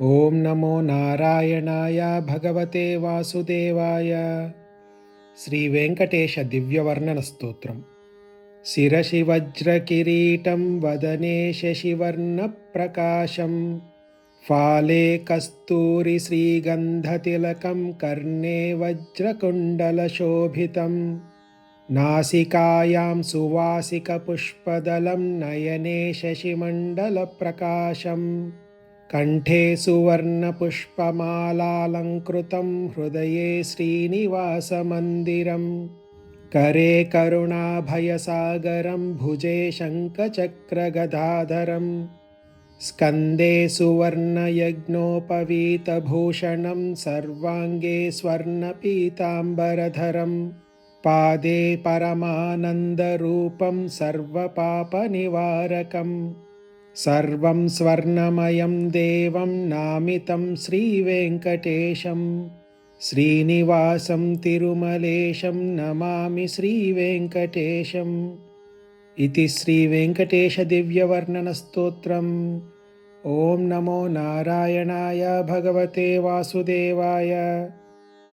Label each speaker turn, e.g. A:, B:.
A: ಓಂ ನಮೋ ನಾರಾಯಣಾಯ ಭಗವತೆ ವಾಸುದೇವಾಯ. ಶ್ರೀ ವೆಂಕಟೇಶ ದಿವ್ಯವರ್ಣನ ಸ್ತೋತ್ರಂ. ಶಿರಸಿ ವಜ್ರಕಿರೀಟಂ ವದನೆ ಶಶಿವರ್ಣಪ್ರಕಾಶಂ ಫಾಲೆ ಕಸ್ತೂರಿ ಶ್ರೀಗಂಧತಿಲಕಂ ಕರ್ಣೆ ವಜ್ರಕುಂಡಲಶೋಭಿತಂ ನಾಸಿಕಾಯಾಂ ಸುವಾಸಿಕಪುಷ್ಪದಲಂ ನಯನೆ ಶಶಿಮಂಡಲಪ್ರಕಾಶಂ ಕಂಠೆ ಸುವರ್ಣಪುಷ್ಪಮಾಲಾಲಂಕೃತಂ ಹೃದಯೇ ಶ್ರೀನಿವಾಸಮಂದಿರಂ करे करुणाभयसागरं भुजे शङ्खचक्रगदाधरं स्कन्दे सुवर्णयज्ञोपवीतभूषणं सर्वाङ्गे स्वर्णपीताम्बरधरं पादे परमानन्दरूपं सर्वपापनिवारकं सर्वं स्वर्णमयं देवं नामितं श्रीवेङ्कटेशं श्रीनिवासं तिरुमलेशं नमामि श्रीवेङ्कटेशम् इति श्रीवेङ्कटेशदिव्यवर्णनस्तोत्रम्। ॐ नमो नारायणाय भगवते वासुदेवाय।